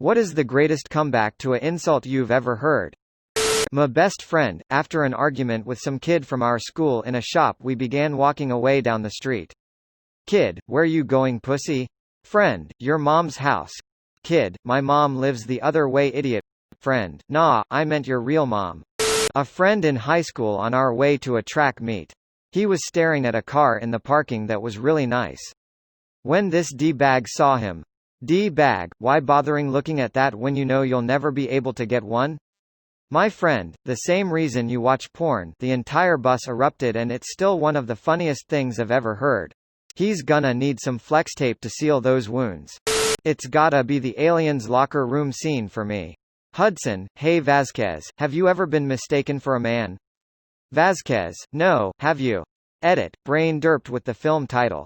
What is the greatest comeback to a insult you've ever heard? My best friend, after an argument with some kid from our school in a shop, we began walking away down the street. Kid, where you going, pussy? Friend, your mom's house. Kid, my mom lives the other way, idiot. Friend, nah, I meant your real mom. A friend in high school on our way to a track meet. He was staring at a car in the parking that was really nice. When this Dbag saw him. Dbag, why bothering looking at that when you know you'll never be able to get one? My friend, the same reason you watch porn. The entire bus erupted and it's still one of the funniest things I've ever heard. He's gonna need some flex tape to seal those wounds. It's gotta be the aliens locker room scene for me. Hudson, hey Vasquez, have you ever been mistaken for a man? Vasquez, no, have you? Edit, brain derped with the film title.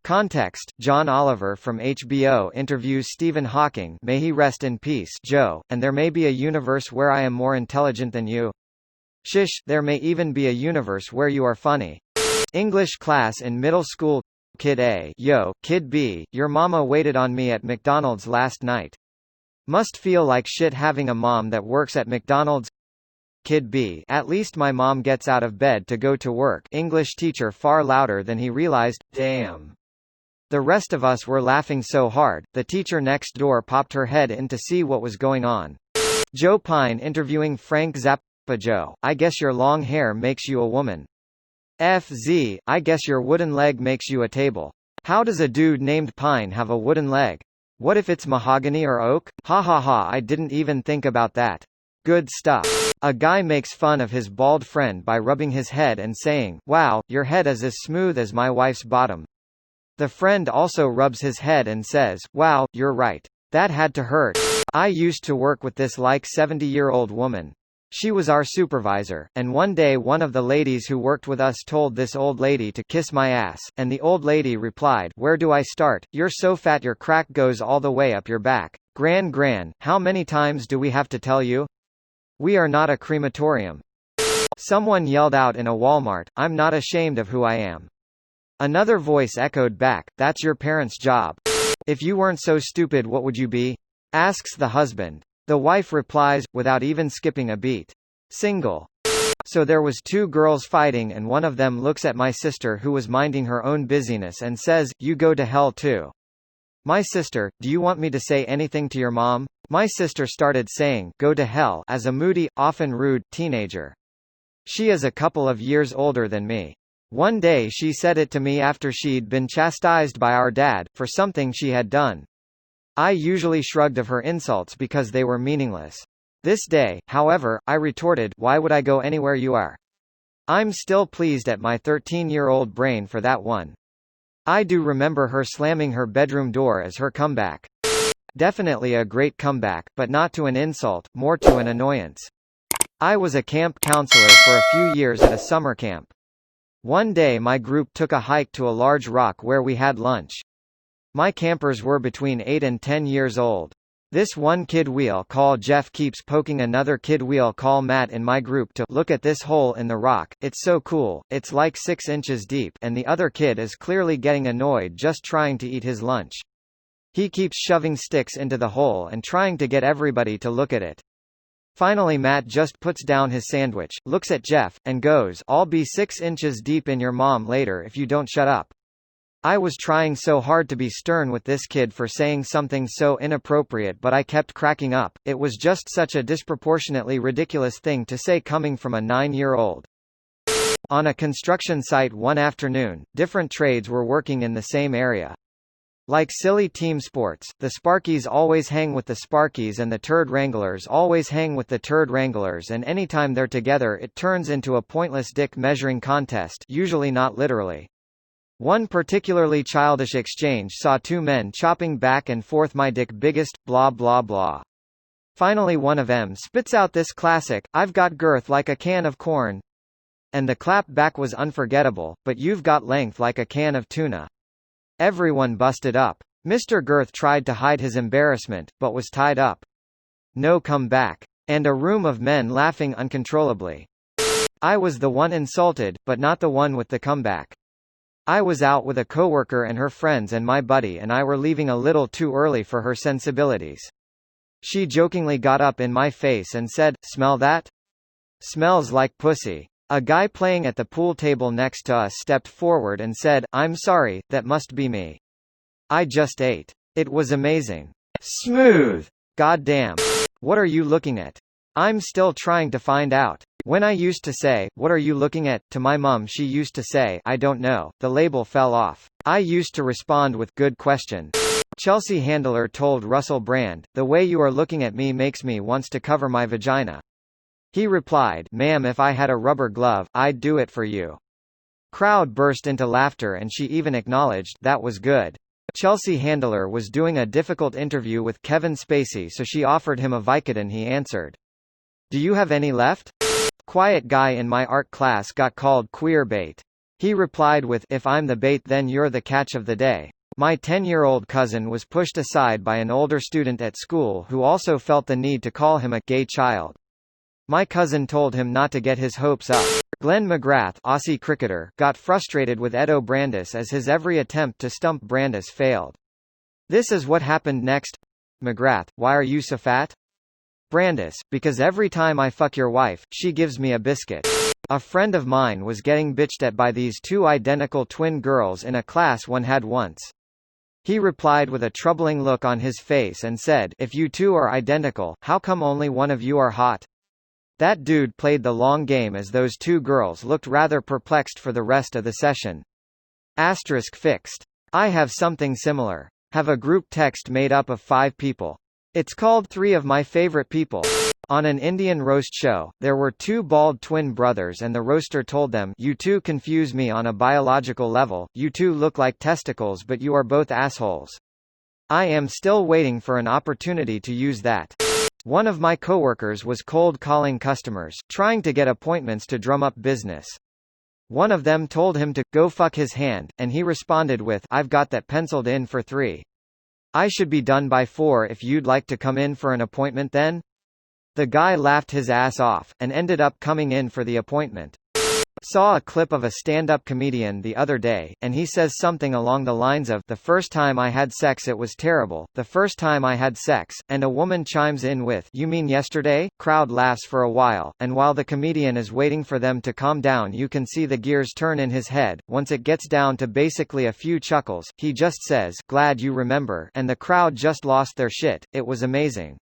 Context, John Oliver from HBO interviews Stephen Hawking, may he rest in peace, Joe, and there may be a universe where I am more intelligent than you. Shish, there may even be a universe where you are funny. English class in middle school. Kid A, yo, Kid B, your mama waited on me at McDonald's last night. Must feel like shit having a mom that works at McDonald's. Kid B, at least my mom gets out of bed to go to work. English teacher far louder than he realized, damn. The rest of us were laughing so hard, the teacher next door popped her head in to see what was going on. Joe Pine interviewing Frank Zappa. Joe, I guess your long hair makes you a woman. FZ, I guess your wooden leg makes you a table. How does a dude named Pine have a wooden leg? What if it's mahogany or oak? Ha ha ha, I didn't even think about that. Good stuff. A guy makes fun of his bald friend by rubbing his head and saying, wow, your head is as smooth as my wife's bottom. The friend also rubs his head and says, wow, you're right. That had to hurt. I used to work with this like 70-year-old woman. She was our supervisor, and one day one of the ladies who worked with us told this old lady to kiss my ass, and the old lady replied, where do I start? You're so fat your crack goes all the way up your back. Gran, how many times do we have to tell you? We are not a crematorium. Someone yelled out in a Walmart, I'm not ashamed of who I am. Another voice echoed back, that's your parents' job. If you weren't so stupid, what would you be? Asks the husband. The wife replies, without even skipping a beat. Single. So there was two girls fighting and one of them looks at my sister who was minding her own busyness and says, you go to hell too. My sister, do you want me to say anything to your mom? My sister started saying, go to hell, as a moody, often rude, teenager. She is a couple of years older than me. One day she said it to me after she'd been chastised by our dad, for something she had done. I usually shrugged of her insults because they were meaningless. This day, however, I retorted, why would I go anywhere you are? I'm still pleased at my 13-year-old brain for that one. I do remember her slamming her bedroom door as her comeback. Definitely a great comeback, but not to an insult, more to an annoyance. I was a camp counselor for a few years at a summer camp. One day my group took a hike to a large rock where we had lunch. My campers were between 8 and 10 years old. This one kid we'll call Jeff keeps poking another kid we'll call Matt in my group to look at this hole in the rock, it's so cool, it's like 6 inches deep, and the other kid is clearly getting annoyed just trying to eat his lunch. He keeps shoving sticks into the hole and trying to get everybody to look at it. Finally Matt just puts down his sandwich, looks at Jeff, and goes, I'll be 6 inches deep in your mom later if you don't shut up. I was trying so hard to be stern with this kid for saying something so inappropriate, but I kept cracking up. It was just such a disproportionately ridiculous thing to say coming from a 9-year-old. On a construction site one afternoon, different trades were working in the same area. Like silly team sports, the Sparkies always hang with the Sparkies and the Turd Wranglers always hang with the Turd Wranglers, and anytime they're together it turns into a pointless dick measuring contest, usually not literally. One particularly childish exchange saw two men chopping back and forth, my dick biggest, blah blah blah. Finally one of them spits out this classic, I've got girth like a can of corn. And the clap back was unforgettable, but you've got length like a can of tuna. Everyone busted up. Mr. Girth tried to hide his embarrassment, but was tied up. No comeback. And a room of men laughing uncontrollably. I was the one insulted, but not the one with the comeback. I was out with a coworker and her friends, and my buddy and I were leaving a little too early for her sensibilities. She jokingly got up in my face and said, "Smell that? Smells like pussy." A guy playing at the pool table next to us stepped forward and said, "I'm sorry, that must be me. I just ate. It was amazing. Smooth. Goddamn. What are you looking at?" I'm still trying to find out. When I used to say, "What are you looking at?" to my mum, she used to say, "I don't know." The label fell off. I used to respond with, "Good question." Chelsea Handler told Russell Brand, "The way you are looking at me makes me wants to cover my vagina." He replied, "Ma'am, if I had a rubber glove, I'd do it for you." Crowd burst into laughter and she even acknowledged, "That was good." Chelsea Handler was doing a difficult interview with Kevin Spacey, so she offered him a Vicodin. He answered, "Do you have any left?" Quiet guy in my art class got called Queerbait. He replied with, "If I'm the bait then you're the catch of the day." My 10-year-old cousin was pushed aside by an older student at school who also felt the need to call him a gay child. My cousin told him not to get his hopes up. Glenn McGrath, Aussie cricketer, got frustrated with Edo Brandis as his every attempt to stump Brandis failed. "This is what happened next." McGrath, "Why are you so fat?" Brandis, "Because every time I fuck your wife, she gives me a biscuit." A friend of mine was getting bitched at by these two identical twin girls in a class one had once. He replied with a troubling look on his face and said, "If you two are identical, how come only one of you are hot?" That dude played the long game as those two girls looked rather perplexed for the rest of the session. Asterisk fixed. I have something similar. Have a group text made up of 5 people. It's called 3 of My Favorite People. On an Indian roast show, there were 2 bald twin brothers and the roaster told them, "You two confuse me on a biological level, you two look like testicles but you are both assholes." I am still waiting for an opportunity to use that. One of my coworkers was cold calling customers, trying to get appointments to drum up business. One of them told him to go fuck his hand, and he responded with, "I've got that penciled in for 3. I should be done by 4 if you'd like to come in for an appointment then." The guy laughed his ass off, and ended up coming in for the appointment. Saw a clip of a stand-up comedian the other day, and he says something along the lines of, "The first time I had sex it was terrible, the first time I had sex," and a woman chimes in with, "You mean yesterday?" Crowd laughs for a while, and while the comedian is waiting for them to calm down you can see the gears turn in his head. Once it gets down to basically a few chuckles, he just says, "Glad you remember," and the crowd just lost their shit. It was amazing.